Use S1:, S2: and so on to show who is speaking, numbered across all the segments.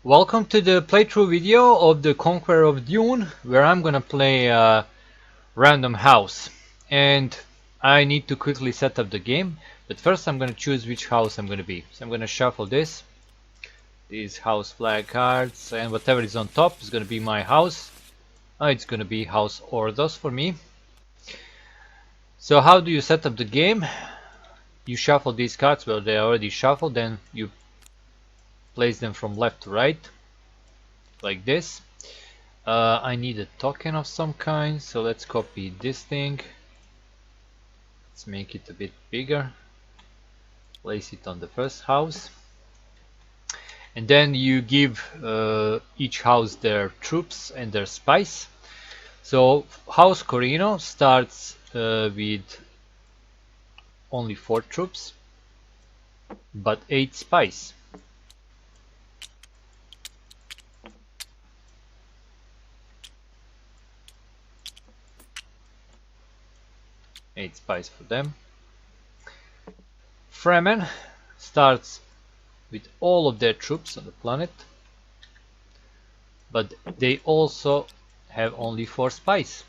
S1: Welcome to the playthrough video of the Conqueror of Dune, where I'm gonna play a random house. And I need to quickly set up the game, but first I'm gonna choose which house I'm gonna be. So I'm gonna shuffle these house flag cards, and whatever is on top is gonna be my house. It's gonna be House Ordos for me. So how do you set up the game? You shuffle these cards, well they are already shuffled, then you place them from left to right, like this. I need a token of some kind, so let's copy this thing. Let's make it a bit bigger. Place it on the first house. And then you give each house their troops and their spice. So House Corino starts with only 4 troops, but 8 spice. Eight spice for them. Fremen starts with all of their troops on the planet, but they also have only 4 spice.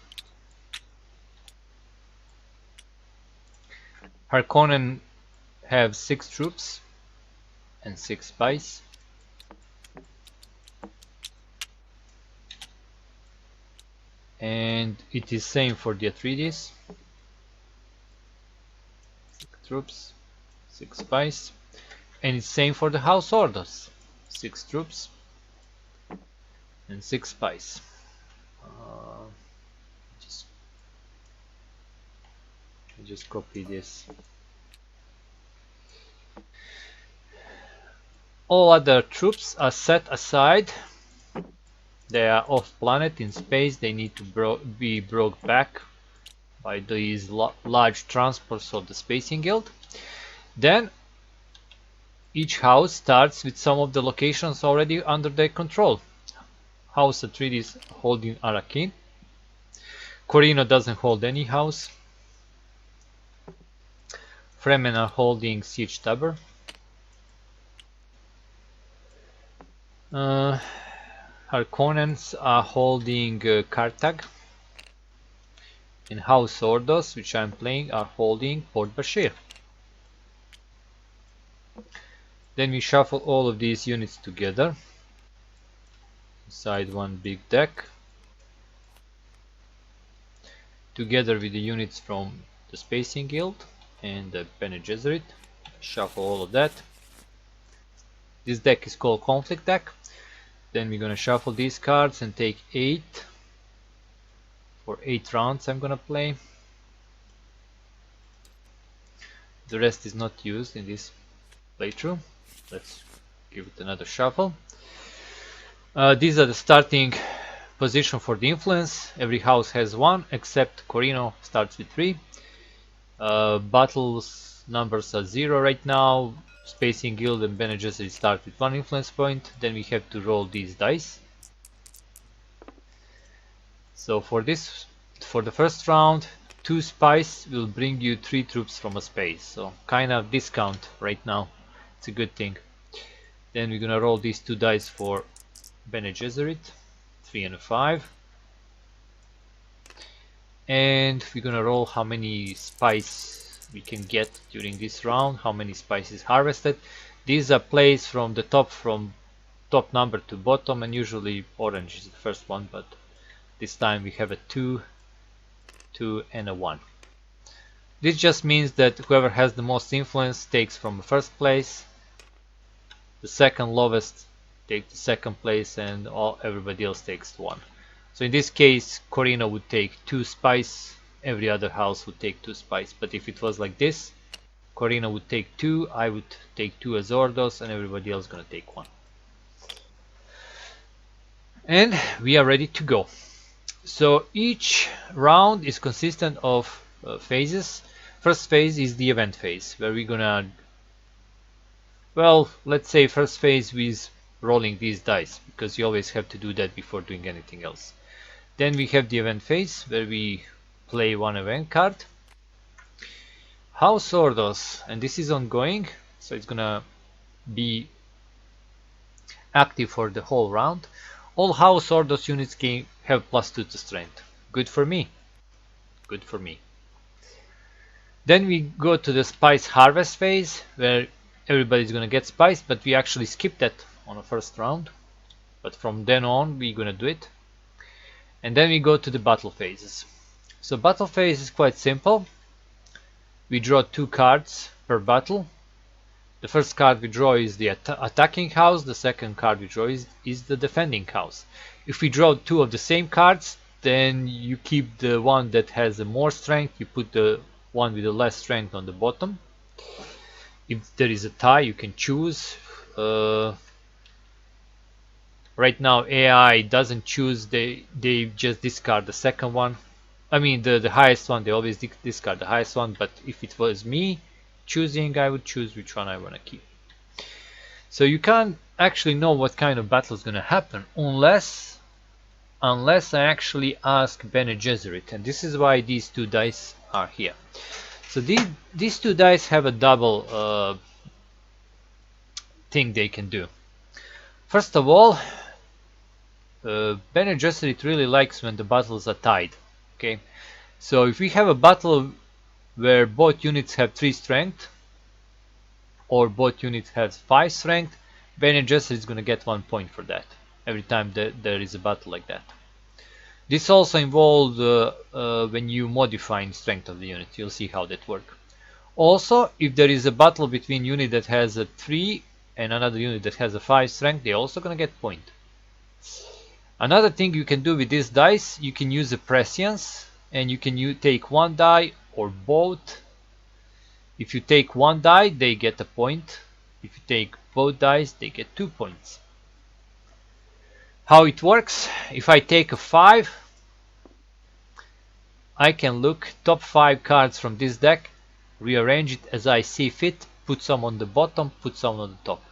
S1: Harkonnen have 6 troops and 6 spice. And it is same for the Atreides. 6 troops, 6 spice. And it's same for the House Ordos. 6 troops and 6 spice. Just copy this. All other troops are set aside. They are off planet in space. They need to be brought back by these large transports of the Spacing Guild. Then each house starts with some of the locations already under their control. House Atreides holding Arrakeen. Corino doesn't hold any house. Fremen are holding Siege Tabor. Harkonnens are holding Kartag. And House Ordos, which I'm playing, are holding Port Bashir. Then we shuffle all of these units together inside one big deck, together with the units from the Spacing Guild and the Bene Gesserit. Shuffle all of that. This deck is called Conflict Deck. Then we're gonna shuffle these cards and take 8. For 8 rounds I'm gonna play. The rest is not used in this playthrough. Let's give it another shuffle. These are the starting position for the influence. Every house has 1 except Corino starts with 3. Battles numbers are 0 right now. Spacing Guild and Bene Gesserit start with 1 influence point. Then we have to roll these dice. So for the first round, 2 spice will bring you 3 troops from a space. So kind of discount right now. It's a good thing. Then we're gonna roll these 2 dice for Bene Gesserit, 3 and a 5. And we're gonna roll how many spice we can get during this round, how many spices harvested. These are placed from the top number to bottom, and usually orange is the first one, but this time we have a 2, 2 and a 1. This just means that whoever has the most influence takes from the first place, the second lowest takes the second place, and everybody else takes 1. So in this case Corino would take 2 spice, every other house would take 2 spice. But if it was like this, Corino would take 2, I would take 2 as Ordos, and everybody else gonna take 1. And we are ready to go. So each round is consistent of phases. First phase is the event phase, where we're gonna, well, let's say first phase with rolling these dice, because you always have to do that before doing anything else. Then we have the event phase, where we play 1 event card. House Ordos, and this is ongoing, so it's gonna be active for the whole round. All house Ordos units can have +2 to strength. Good for me. Good for me. Then we go to the spice harvest phase, where everybody's gonna get spice, but we actually skipped that on the first round. But from then on, we're gonna do it. And then we go to the battle phases. So battle phase is quite simple. We draw 2 cards per battle. The first card we draw is the attacking house. The second card we draw is the defending house. If we draw 2 of the same cards, then you keep the one that has the more strength. You put the one with the less strength on the bottom. If there is a tie, you can choose. Right now AI doesn't choose, they just discard the second one. I mean the highest one, they always discard the highest one, but if it was me choosing, I would choose which one I want to keep. So you can't actually know what kind of battle is going to happen unless I actually ask Bene Gesserit, and this is why these 2 dice are here. So these 2 dice have a double thing they can do. First of all, Bene Gesserit really likes when the battles are tied. Okay, so if we have a battle where both units have 3 strength, or both units have 5 strength, Bene Gesserit is going to get 1 point for that every time there is a battle like that. This also involves when you modify the strength of the unit. You'll see how that works. Also, if there is a battle between unit that has a 3 and another unit that has a 5 strength, they're also going to get point. Another thing you can do with this dice, you can use a prescience, and you can take 1 die or both. If you take 1 die, they get a point. If you take both dice, they get 2 points. How it works: if I take a 5, I can look top 5 cards from this deck, rearrange it as I see fit, put some on the bottom, put some on the top,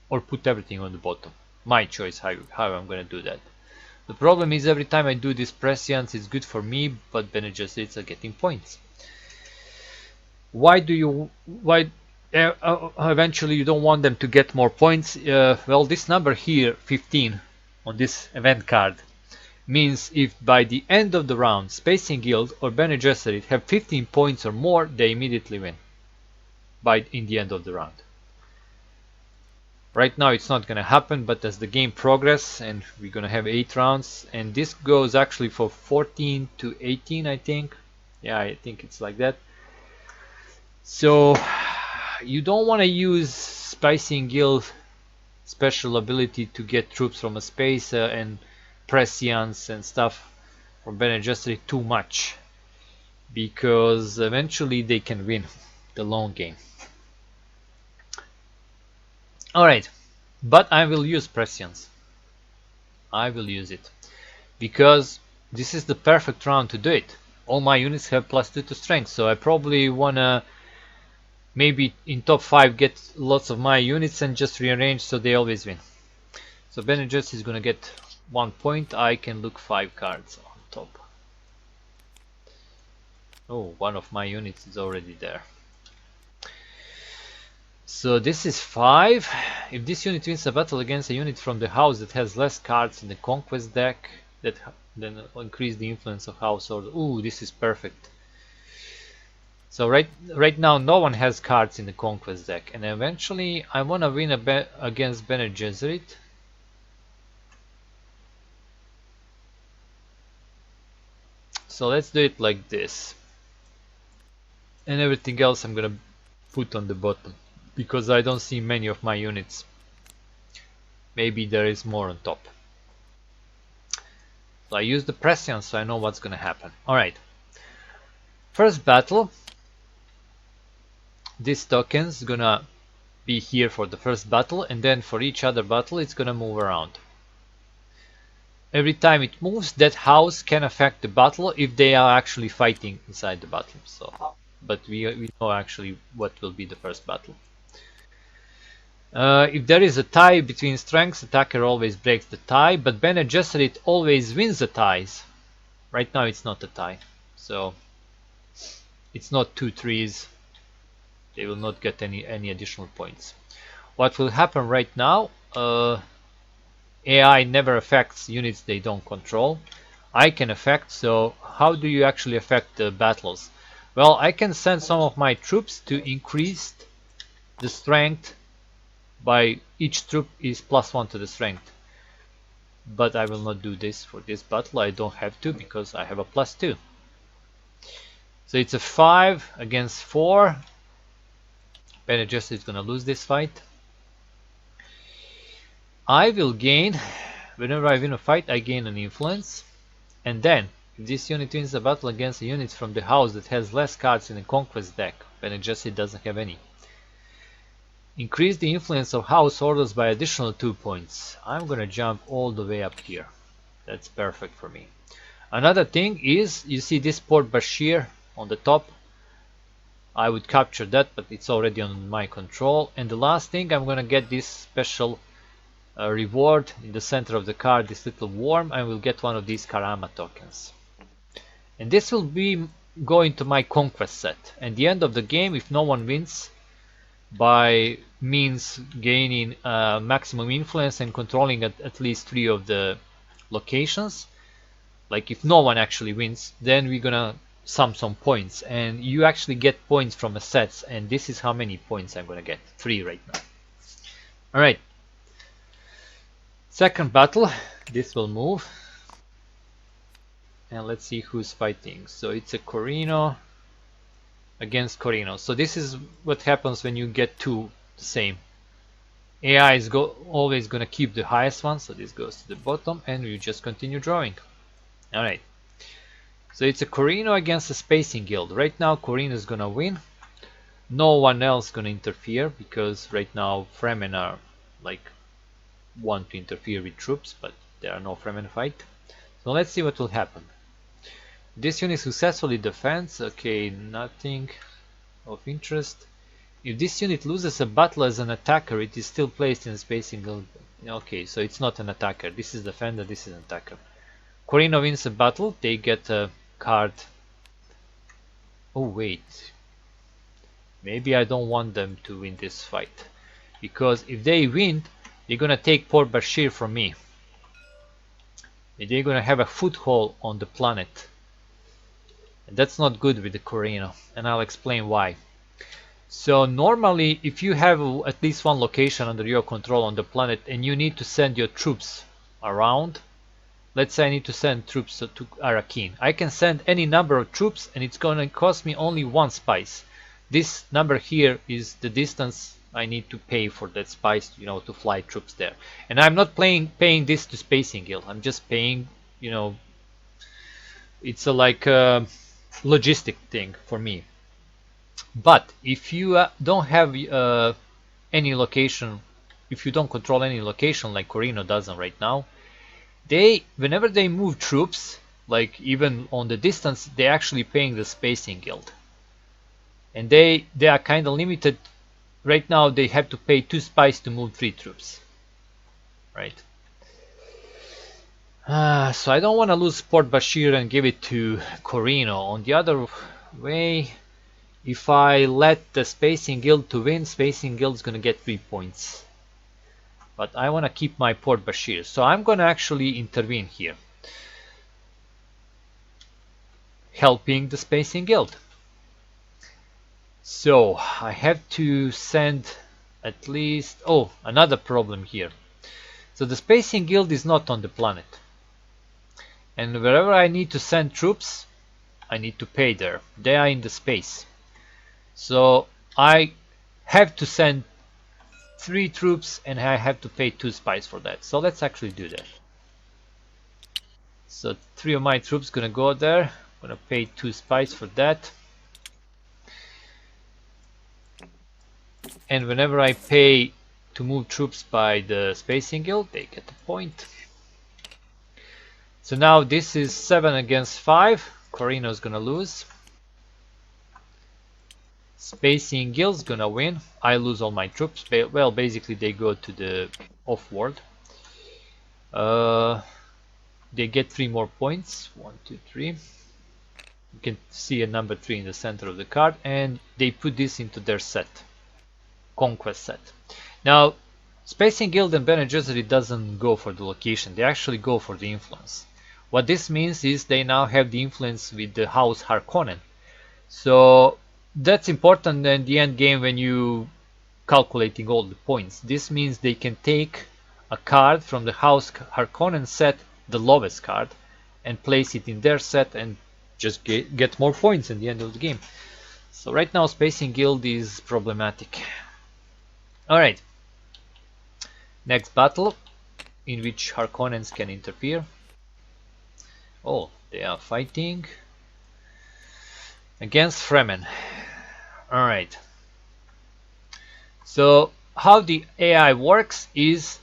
S1: or put everything on the bottom. My choice how I'm going to do that. The problem is every time I do this prescience, it's good for me, but Bene Gesserits are getting points. Why eventually you don't want them to get more points? Well, this number here, 15, on this event card, means if by the end of the round Spacing Guild or Bene Gesserit have 15 points or more, they immediately win in the end of the round. Right now it's not going to happen, but as the game progresses, and we're going to have 8 rounds, and this goes actually for 14 to 18, I think. Yeah, I think it's like that. So you don't want to use Spacing Guild special ability to get troops from a space and prescience and stuff from Bene Gesserit too much, because eventually they can win the long game. Alright, but I will use prescience. I will use it because this is the perfect round to do it. All my units have +2 to strength, so I probably wanna maybe in top 5 get lots of my units and just rearrange so they always win. So Bene Gesserit is gonna get 1 point. I can look 5 cards on top. Oh, one of my units is already there. So this is 5. If this unit wins a battle against a unit from the house that has less cards in the conquest deck, then increase the influence of house order. Ooh, this is perfect. So right now no one has cards in the conquest deck, and eventually I want to win against Bene Gesserit. So let's do it like this, and everything else I'm gonna put on the bottom, because I don't see many of my units. Maybe there is more on top. So I use the prescience so I know what's gonna happen. Alright. First battle. This token's gonna be here for the first battle, and then for each other battle it's gonna move around. Every time it moves, that house can affect the battle if they are actually fighting inside the battle. So, but we know actually what will be the first battle. If there is a tie between strengths, attacker always breaks the tie, but Bene Gesserit always wins the ties. Right now it's not a tie, so it's not 2 trees. They will not get any additional points. What will happen right now? AI never affects units they don't control. I can affect, so how do you actually affect the battles? Well, I can send some of my troops to increase the strength by each troop is +1 to the strength. But I will not do this for this battle. I don't have to because I have a +2. So it's a 5 against 4. Bene Gesserit is gonna lose this fight. I will gain, whenever I win a fight, I gain an influence. And then, if this unit wins a battle against a unit from the house that has less cards in the Conquest deck, Bene Gesserit doesn't have any. Increase the influence of House Ordos by additional 2 points. I'm gonna jump all the way up here. That's perfect for me. Another thing is, you see this Port Bashir on the top. I would capture that, but it's already on my control. And the last thing, I'm gonna get this special reward in the center of the card, this little worm. I will get one of these Karama tokens. And this will be going to my Conquest set. At the end of the game, if no one wins, by means gaining maximum influence and controlling at least 3 of the locations, like if no one actually wins, then we're gonna sum some points, and you actually get points from a set, and this is how many points I'm gonna get. 3 right now. Alright, second battle, this will move, and let's see who's fighting. So it's a Corino against Corino. So this is what happens when you get 2 the same. AI is always gonna keep the highest one, so this goes to the bottom, and we just continue drawing. Alright, so it's a Corino against a Spacing Guild. Right now Corino is gonna win. No one else gonna interfere, because right now Fremen are like want to interfere with troops, but there are no Fremen fight. So let's see what will happen. This unit successfully defends. Okay, nothing of interest. If this unit loses a battle as an attacker, it is still placed in the Spacing Guild. Okay, so it's not an attacker. This is defender, this is an attacker. Corino wins a battle, they get a card. Oh wait, maybe I don't want them to win this fight, because if they win, they're gonna take Port Bashir from me. They're gonna have a foothold on the planet, and that's not good with the Corino, and I'll explain why. So normally, if you have at least one location under your control on the planet and you need to send your troops around, let's say I need to send troops to Arakin, I can send any number of troops and it's going to cost me only 1 spice. This number here is the distance I need to pay for that spice, you know, to fly troops there. And I'm not paying this to Spacing Guild, I'm just paying, you know, it's a like a logistic thing for me. But if you don't have any location, if you don't control any location like Corino doesn't right now, whenever they move troops, like even on the distance, they're actually paying the Spacing Guild. And they are kind of limited. Right now they have to pay 2 spice to move 3 troops. Right. So I don't want to lose Port Bashir and give it to Corino. On the other way, if I let the Spacing Guild to win, Spacing Guild is gonna get 3 points. But I want to keep my Port Bashir, so I'm gonna actually intervene here, helping the Spacing Guild. So I have to send at least, oh, another problem here. So the Spacing Guild is not on the planet, and wherever I need to send troops, I need to pay there. They are in the space. So I have to send 3 troops and I have to pay 2 spice for that. So let's actually do that. So 3 of my troops gonna go there. I'm gonna pay 2 spice for that. And whenever I pay to move troops by the Spacing Guild, they get a point. So now this is 7 against 5. Corino is gonna lose. Spacing Guild's gonna win. I lose all my troops. Well, basically they go to the off-world. They get 3 more points. 1, 2, 3. You can see a number 3 in the center of the card, and they put this into their set, Conquest set. Now, Spacing Guild and Bene Gesserit doesn't go for the location, they actually go for the influence. What this means is they now have the influence with the House Harkonnen. So that's important in the end game when you calculating all the points. This means they can take a card from the House Harkonnen set, the lowest card, and place it in their set and just get more points at the end of the game. So right now Spacing Guild is problematic. Alright, next battle in which Harkonnens can interfere. Oh, they are fighting against Fremen. Alright, so how the AI works is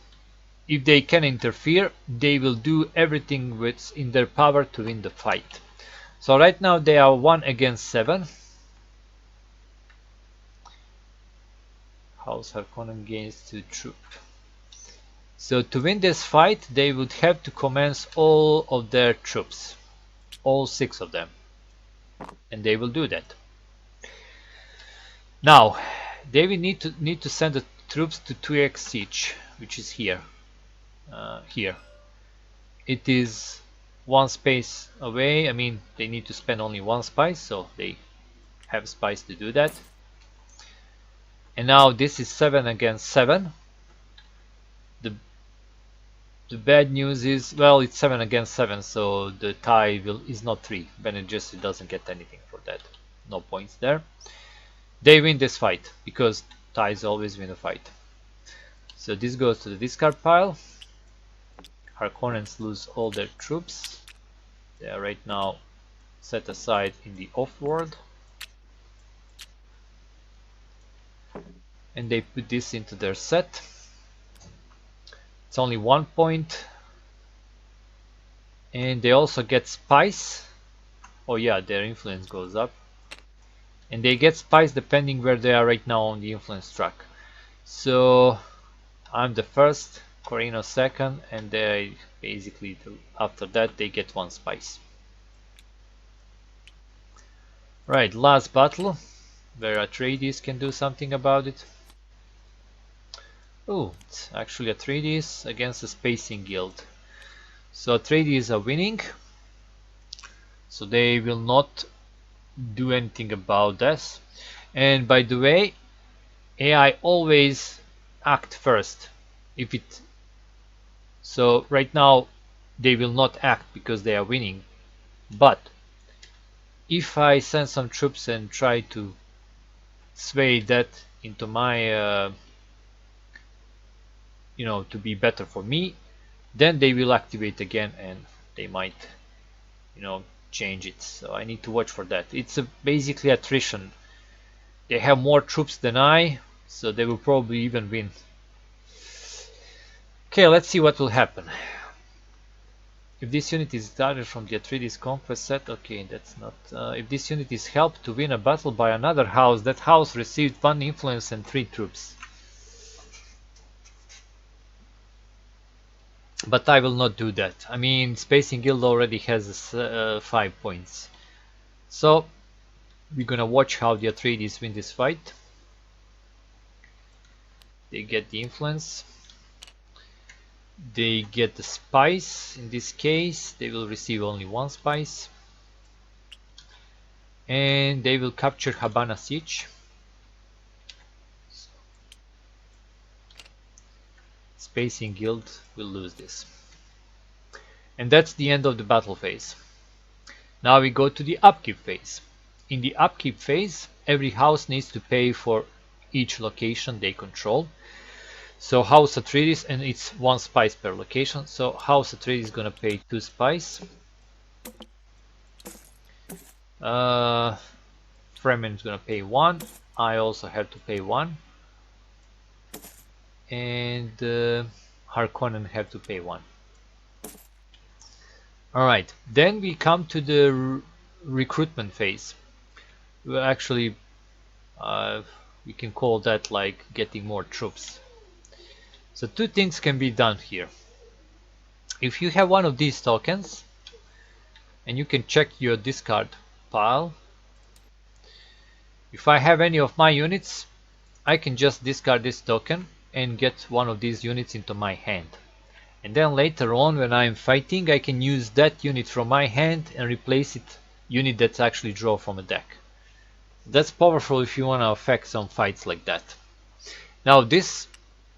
S1: if they can interfere, they will do everything what's in their power to win the fight. So right now they are 1 against 7. House Harkonnen gains 2 troops. So to win this fight, they would have to commence all of their troops, all 6 of them, and they will do that. Now they will need to send the troops to 2x siege, which is here. Here it is 1 space away. I mean, they need to spend only 1 spice, so they have spice to do that. And now this is 7 against 7. The bad news is, well, it's 7 against 7, so the tie is not 3. Bene Gesserit doesn't get anything for that. No points there. They win this fight because ties always win a fight. So this goes to the discard pile. Harkonnens lose all their troops. They are right now set aside in the off-world. And they put this into their set. It's only 1 point. And they also get spice. Oh yeah, their influence goes up. And they get spice depending where they are right now on the influence track. So I'm the first, Corino second, and they basically after that they get 1 spice. Right, last battle where Atreides can do something about it. Oh, it's actually Atreides against the Spacing Guild. So Atreides are winning, so they will not do anything about this. And by the way, AI always act first. So right now they will not act because they are winning, but if I send some troops and try to sway that into my to be better for me, then they will activate again and they might change it. So I need to watch for that. It's basically attrition. They have more troops than I, so they will probably even win. Okay, let's see what will happen. If this unit is started from the Atreides conquest set, okay, that's not. If this unit is helped to win a battle by another house, that house received 1 influence and 3 troops. But I will not do that. I mean, Spacing Guild already has 5 points. So we're gonna watch how the Atreides win this fight. They get the influence. They get the spice. In this case, they will receive only 1 spice. And they will capture Habana Siege. Spacing Guild will lose this. And that's the end of the battle phase. Now we go to the upkeep phase. In the upkeep phase, every house needs to pay for each location they control. So House Atreides, and it's 1 spice per location. So House Atreides is gonna pay 2 spice. Fremen is gonna pay 1. I also have to pay 1. And Harkonnen have to pay 1. Alright, then we come to the recruitment phase. Well, actually, we can call that like getting more troops. So 2 things can be done here. If you have one of these tokens, and you can check your discard pile. If I have any of my units, I can just discard this token and get one of these units into my hand. And then later on, when I'm fighting, I can use that unit from my hand and replace it unit that's actually draw from a deck. That's powerful if you want to affect some fights like that. Now this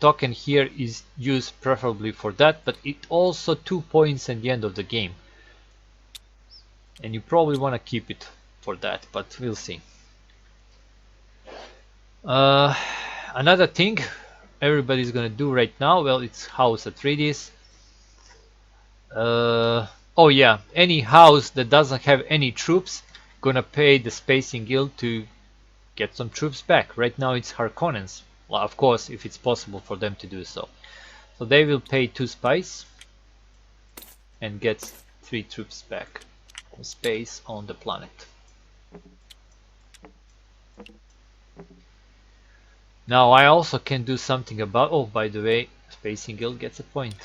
S1: token here is used preferably for that, but it also 2 points at the end of the game. And you probably want to keep it for that, but we'll see. Another thing everybody's gonna do right now, well, it's House Atreides. Oh yeah, any house that doesn't have any troops gonna pay the Spacing Guild to get some troops back. Right now it's Harkonnens. Well, of course, if it's possible for them to do so. So they will pay 2 spice and get 3 troops back. Space on the planet. Now I also can do something about, oh by the way, Spacing Guild gets a point.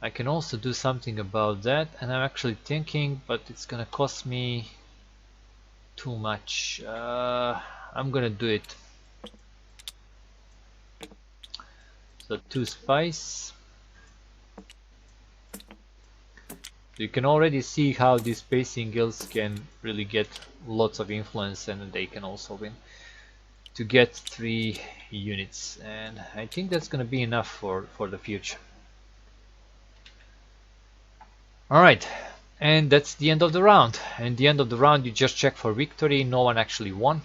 S1: I can also do something about that, and I'm actually thinking, but it's gonna cost me too much. I'm gonna do it. So 2 spice. You can already see how these Spacing Guilds can really get lots of influence, and they can also win. To get 3 units, and I think that's gonna be enough for the future. Alright, and that's the end of the round. And the end of the round, you just check for victory. No one actually won.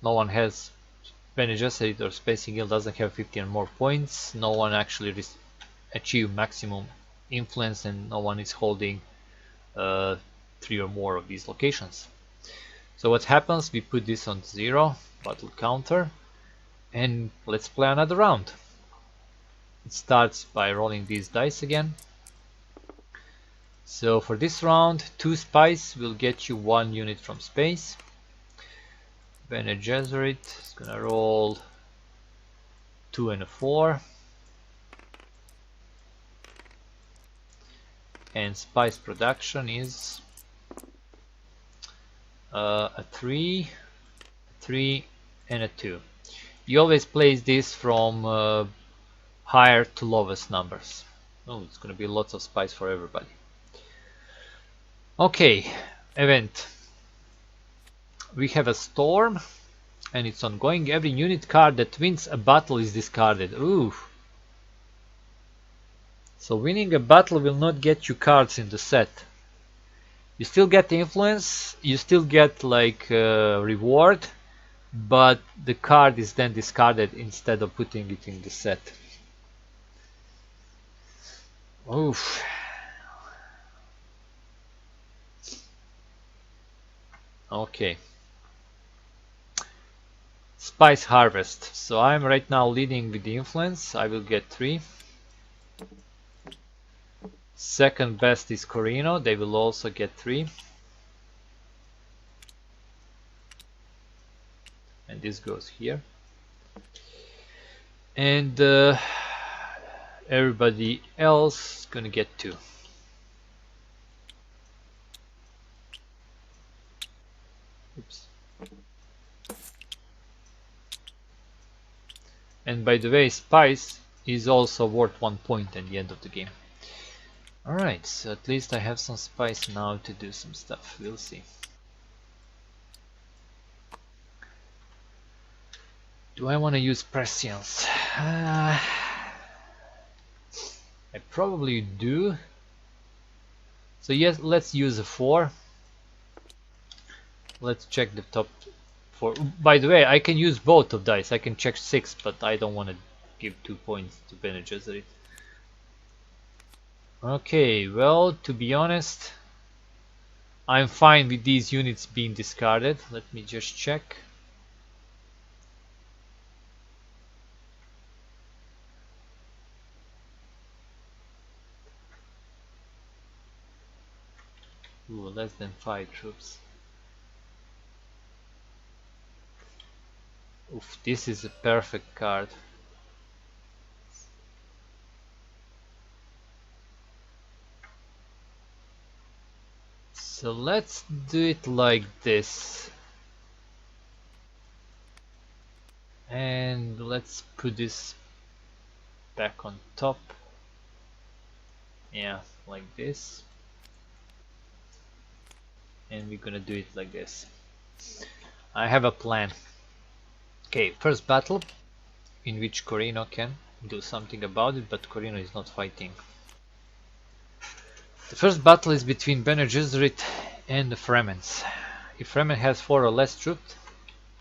S1: No one has Bene Gesserit or Spacing Guild doesn't have 50 or more points. No one actually achieved maximum influence, and no one is holding 3 or more of these locations. So what happens, we put this on 0, battle counter, and let's play another round. It starts by rolling these dice again. So for this round, 2 spice will get you 1 unit from space. Bene Gesserit is gonna roll 2 and a 4. And spice production is a 3, 3 and a 2. You always place this from higher to lowest numbers. Oh, it's gonna be lots of spice for everybody. Okay, event. We have a storm and it's ongoing. Every unit card that wins a battle is discarded. Ooh. So winning a battle will not get you cards in the set. You still get influence, you still get like reward, but the card is then discarded instead of putting it in the set. Oof. Okay. Spice Harvest. So I'm right now leading with the influence. I will get 3. Second best is Corino. They will also get 3. And this goes here. And everybody else is gonna get 2. Oops. And by the way, spice is also worth 1 point at the end of the game. Alright, so at least I have some spice now to do some stuff. We'll see. Do I want to use prescience? I probably do. So yes, let's use a 4. Let's check the top 4. By the way, I can use both of dice. I can check 6, but I don't want to give 2 points to Bene Gesserit. Okay, well, to be honest, I'm fine with these units being discarded. Let me just check. Ooh, less than 5 troops. Oof, this is a perfect card. So let's do it like this. And let's put this back on top. Yeah, like this. And we're gonna do it like this. I have a plan. Okay, first battle in which Corino can do something about it, but Corino is not fighting. The first battle is between Bene Gesserit and the Fremens. If Fremen has 4 or less troops,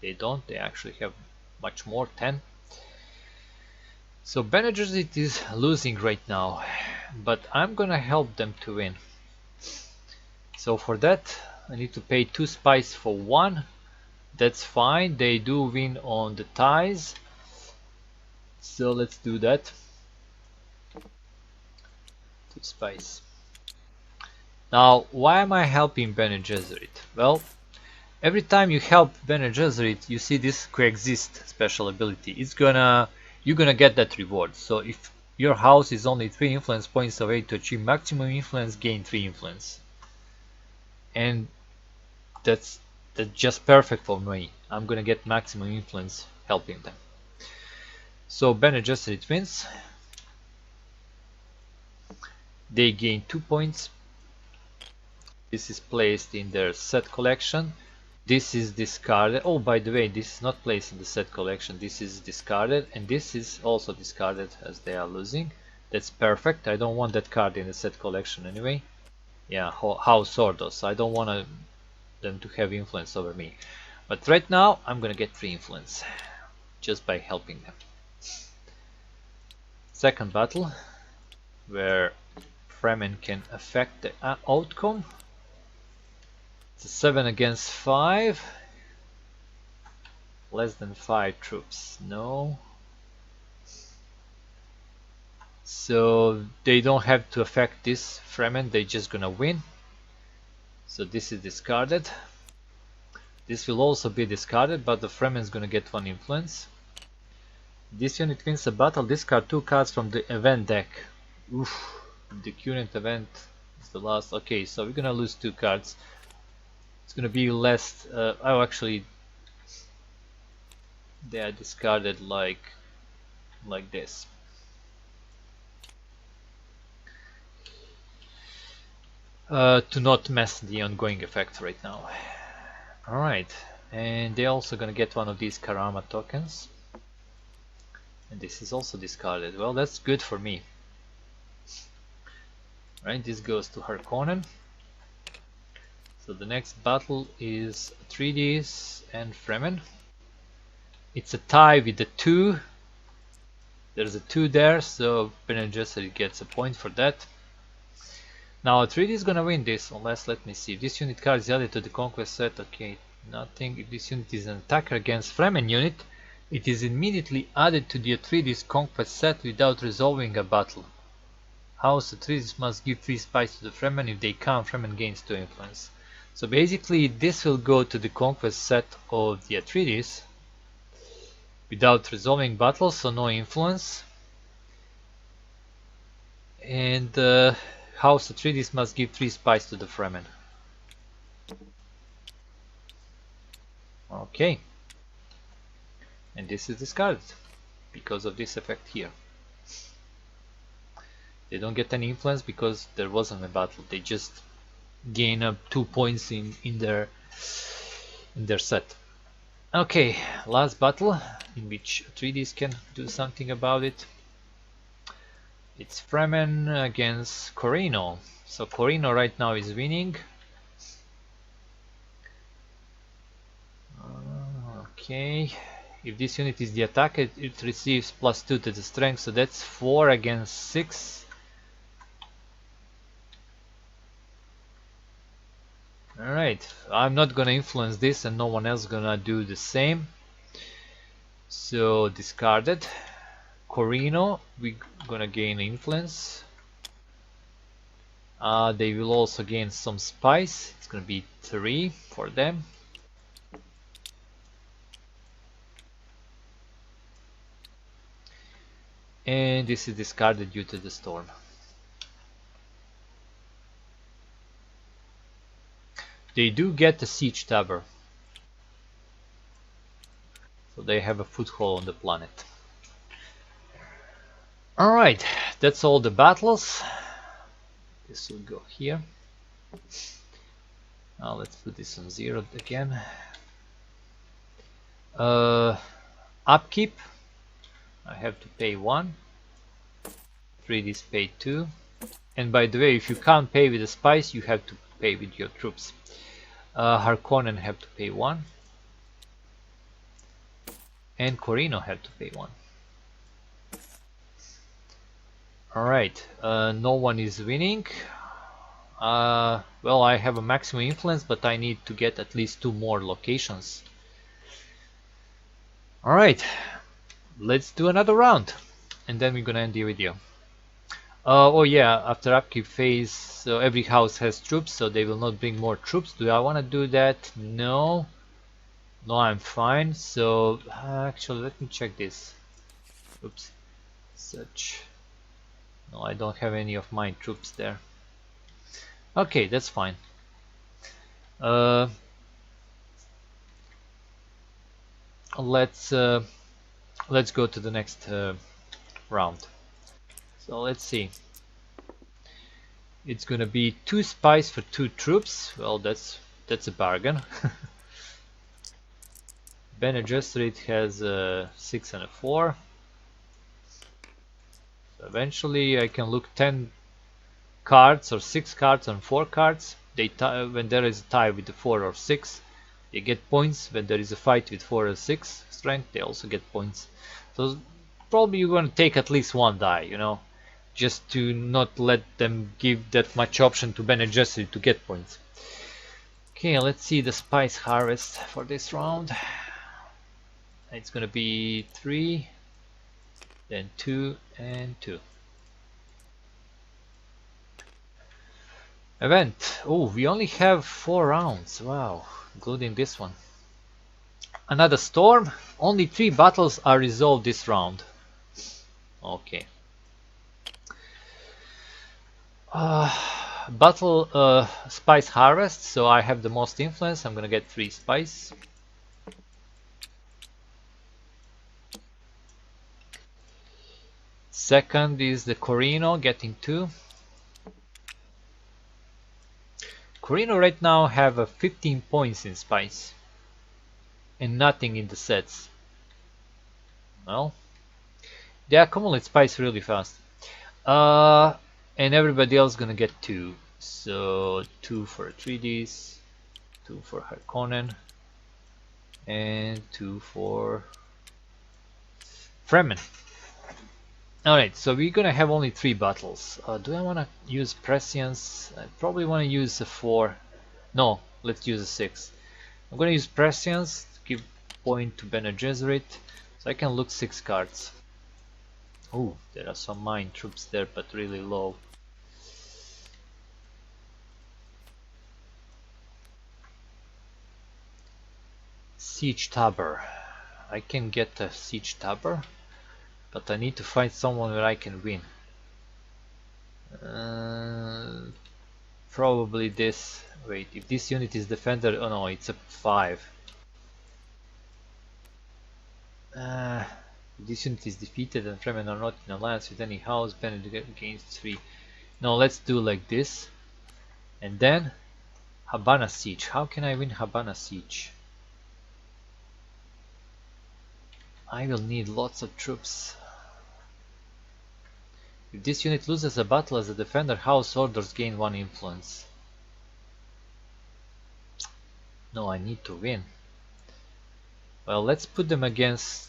S1: they don't, they actually have much more, 10. So Bene Gesserit is losing right now, but I'm gonna help them to win. So for that I need to pay 2 spice for 1. That's fine, they do win on the ties. So let's do that. 2 spice. Now why am I helping Bene Gesserit? Well, every time you help Bene Gesserit, you see this coexist special ability. You're gonna get that reward. So if your house is only 3 influence points away to achieve maximum influence, gain 3 influence. And that's just perfect for me. I'm gonna get maximum influence helping them. So Bene Gesserit wins. They gain 2 points. This is placed in their set collection. This is discarded. Oh, by the way, this is not placed in the set collection. This is discarded, and this is also discarded as they are losing. That's perfect. I don't want that card in the set collection anyway. Yeah, House Ordos. I don't want them to have influence over me. But right now, I'm gonna get 3 influence just by helping them. Second battle, where Fremen can affect the outcome. It's a 7 against 5. Less than 5 troops. No. So they don't have to affect this Fremen. They're just gonna win. So this is discarded. This will also be discarded, but the Fremen is gonna get 1 influence. This unit wins a battle. Discard 2 cards from the event deck. Oof. The current event is the last. Okay, so we're gonna lose 2 cards. It's gonna be less. Oh, actually, they are discarded like this. To not mess the ongoing effect right now. Alright, and they're also gonna get one of these Karama tokens. And this is also discarded. Well, that's good for me. Right, this goes to Harkonnen. So the next battle is 3Ds and Fremen. It's a tie with the 2. There's a 2 there, so Bene Gesserit gets a point for that. Now 3D is gonna win this, unless, let me see, if this unit card is added to the conquest set, okay, nothing. If this unit is an attacker against Fremen unit, it is immediately added to the Atreides conquest set without resolving a battle. House Atreides must give 3 spice to the Fremen. If they can't, Fremen gains 2 influence. So basically this will go to the conquest set of the Atreides without resolving battles, so no influence. And House Atreides must give 3 spice to the Fremen. Okay. And this is discarded because of this effect here. They don't get any influence because there wasn't a battle. They just gain up 2 points in their set. Okay, last battle in which Atreides can do something about it. It's Fremen against Corino. So Corino right now is winning. Okay, if this unit is the attacker, it receives +2 to the strength, so that's 4 against 6. Alright, I'm not gonna influence this and no one else gonna do the same. So discarded. Corino, we're gonna gain influence. They will also gain some spice. It's gonna be 3 for them. And this is discarded due to the storm. They do get a siege tower. so they have a foothold on the planet. Alright, that's all the battles. This will go here. Now let's put this on 0 again. Upkeep, I have to pay 1. 3 is paid 2. And by the way, if you can't pay with a spice, you have to pay with your troops. Harkonnen have to pay 1. And Corino have to pay 1. Alright, no one is winning. Well, I have a maximum influence, but I need to get at least 2 more locations. Alright, let's do another round, and then we're gonna end the video. Oh yeah, after upkeep phase, so every house has troops, so they will not bring more troops. Do I want to do that? No. No, I'm fine. So, actually, let me check this. Oops. Such. No, I don't have any of my troops there. Okay, that's fine. Let's go to the next round. So let's see. It's gonna be 2 spies for 2 troops. Well, that's a bargain. Bene Gesserit has a 6 and a 4. So eventually I can look 10 cards or 6 cards and 4 cards. They when there is a tie with the 4 or 6, they get points. When there is a fight with 4 or 6 strength, they also get points. So probably you're going to take at least 1 die, you know, just to not let them give that much option to Bene Gesserit to get points. Okay, let's see the spice harvest for this round. It's gonna be 3, then 2 and 2. Event. Oh, we only have 4 rounds. Wow, including this one. Another storm. Only 3 battles are resolved this round. Okay. Battle spice harvest. So I have the most influence. I'm gonna get 3 spice. Second is the Corino getting 2. Corino right now have 15 points in spice and nothing in the sets. Well, they accumulate spice really fast. And everybody else gonna get 2. So 2 for 3Ds, 2 for Harkonnen, and 2 for Fremen. Alright, so we're gonna have only 3 battles. Do I wanna use Prescience? I probably wanna use a 4. No, let's use a 6. I'm gonna use Prescience to give point to Bene Gesserit, so I can look 6 cards. Oh, there are some mine troops there, but really low. Siege Tabor. I can get a Siege Tabor, but I need to find someone where I can win. Probably this. Wait, if this unit is defender, oh no, it's a 5. This unit is defeated and Fremen are not in alliance with any house, banned against 3. No, let's do like this. And then Habana Siege. How can I win Habana Siege? I will need lots of troops. If this unit loses a battle as a defender, house orders gain 1 influence. No, I need to win. Well, let's put them against...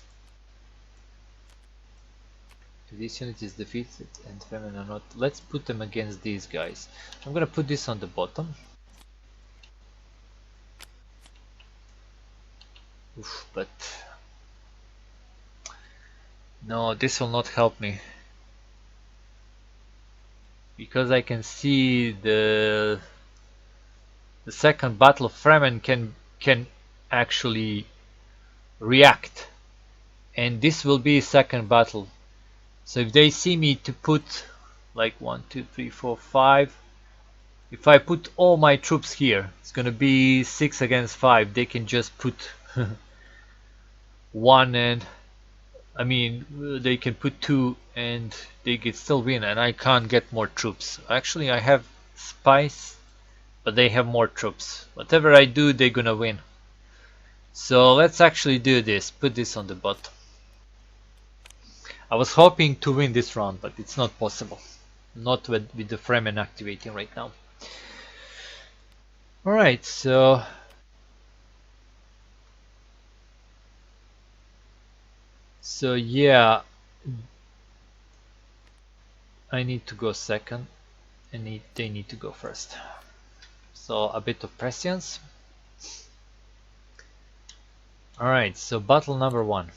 S1: If this unit is defeated and Fremen are not... Let's put them against these guys. I'm gonna put this on the bottom. Oof, but... No, this will not help me. Because I can see the second battle of Fremen can actually react, and this will be second battle. So if they see me to put like 1, 2, 3, 4, 5, if I put all my troops here, it's gonna be 6 against 5. They can just put 1 and I mean they can put 2 and they can still win, and I can't get more troops. Actually I have spice, but they have more troops. Whatever I do, they're gonna win. So let's actually do this. Put this on the bottom. I was hoping to win this round, but it's not possible. Not with the Fremen activating right now. Alright, so yeah, I need to go second, and they need to go first. So a bit of prescience. Alright, so battle number 1.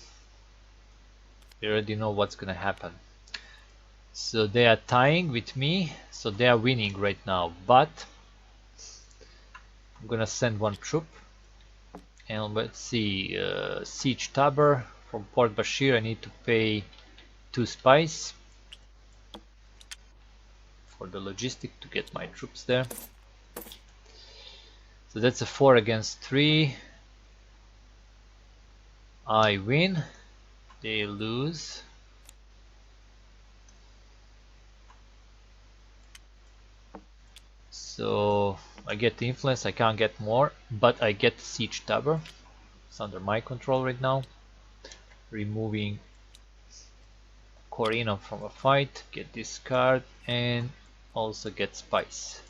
S1: We already know what's gonna happen. So they are tying with me, so they are winning right now, but I'm gonna send 1 troop. And let's see, Siege Tabor from Port Bashir. I need to pay 2 spice for the logistic to get my troops there. So that's a 4 against 3. I win, they lose. So I get the influence, I can't get more, but I get the Siege Tabor. It's under my control right now. Removing Corina from a fight, get this card, and also get spice.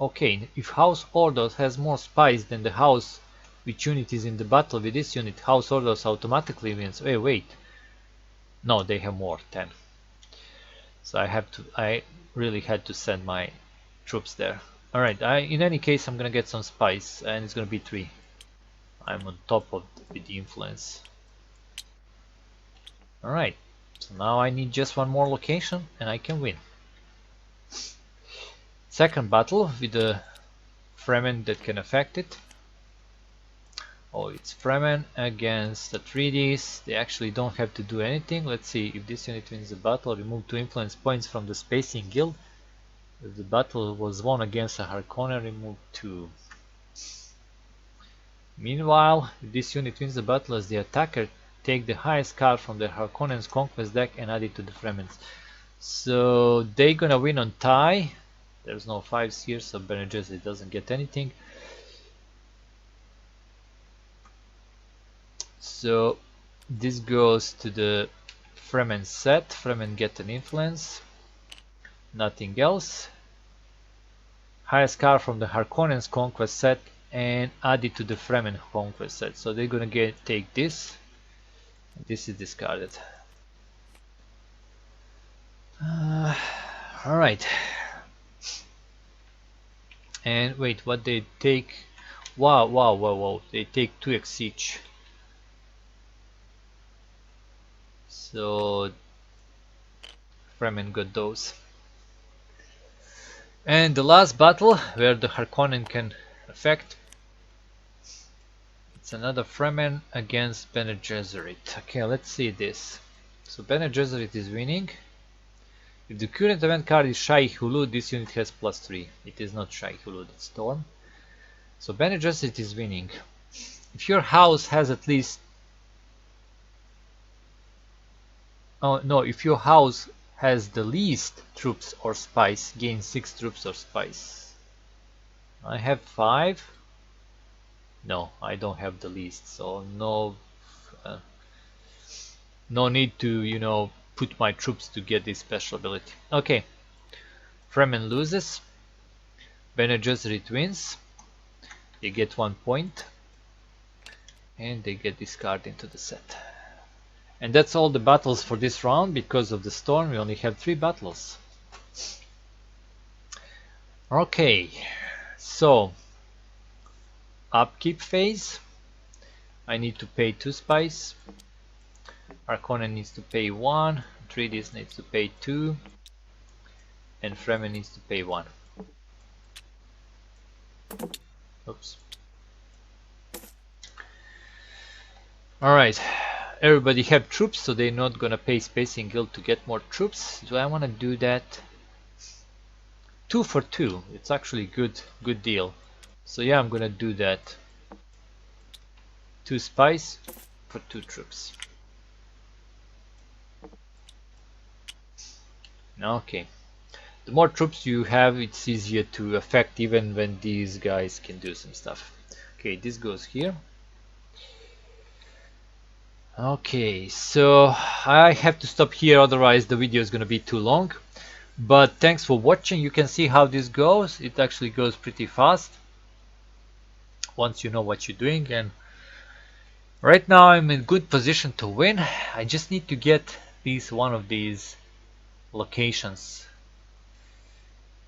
S1: Okay, if House Ordos has more spice than the house which unit is in the battle with this unit, House Ordos automatically wins. Wait. No, they have more, 10. So I really had to send my troops there. Alright, in any case I'm gonna get some spice, and it's gonna be 3. I'm on top of with the influence. Alright, so now I need just 1 more location and I can win. Second battle with the Fremen that can affect it. Oh, it's Fremen against the 3Ds. They actually don't have to do anything. Let's see, if this unit wins the battle, remove 2 influence points from the Spacing Guild. If the battle was won against a Harkonnen, remove 2. Meanwhile, if this unit wins the battle as the attacker, take the highest card from the Harkonnen's Conquest deck and add it to the Fremen's. So they're gonna win on tie. There's no 5s here, so Bene Gesserit doesn't get anything. So this goes to the Fremen set. Fremen get an influence. Nothing else. Highest card from the Harkonnen's Conquest set and add it to the Fremen Conquest set. So they're gonna take this. This is discarded. Alright. And wait, what they take? Wow. They take 2x each. So Fremen got those. And the last battle where the Harkonnen can affect. It's another Fremen against Bene Gesserit. Okay, let's see this. So Bene Gesserit is winning. If the current event card is Shai Hulud, this unit has +3. It is not Shai Hulud, it's Storm. So Bene Gesserit is winning. If your house has at least... Oh no, if your house has the least troops or spice, gain 6 troops or spice. I have 5. No, I don't have the least, so no need to, you know, put my troops to get this special ability. Okay, Fremen loses, Bene Gesserit wins, they get 1 point, and they get this card into the set. And that's all the battles for this round. Because of the storm, we only have 3 battles. Okay, so Upkeep Phase, I need to pay 2 spice, Harkonnen needs to pay 1, 3Ds needs to pay 2, and Fremen needs to pay 1. Oops. Alright, everybody have troops, so they're not gonna pay Spacing Guild to get more troops. Do I want to do that? 2 for 2, it's actually good deal. So yeah, I'm gonna do that. 2 spies for 2 troops. Okay. The more troops you have, it's easier to affect even when these guys can do some stuff. Okay, this goes here. Okay, so I have to stop here, otherwise the video is going to be too long. But thanks for watching. You can see how this goes. It actually goes pretty fast once you know what you're doing. And right now I'm in good position to win. I just need to get one of these locations.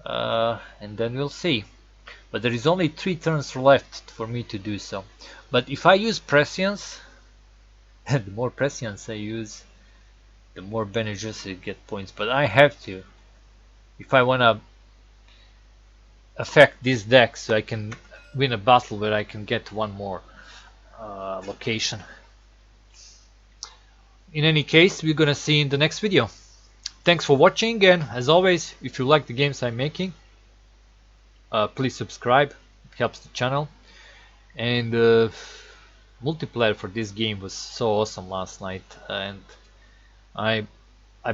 S1: And then we'll see. But there is only 3 turns left for me to do so. But if I use prescience, the more prescience I use, the more Bene Gesserit get points. But I have to, if I want to affect this deck, so I can win a battle where I can get one more location. In any case, we're gonna see in the next video. Thanks for watching, and as always, if you like the games I'm making, please subscribe. It helps the channel. And multiplayer for this game was so awesome last night, and I'm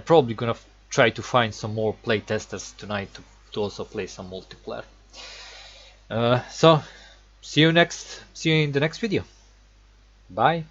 S1: probably gonna try to find some more play testers tonight to also play some multiplayer. So see you in the next video. Bye.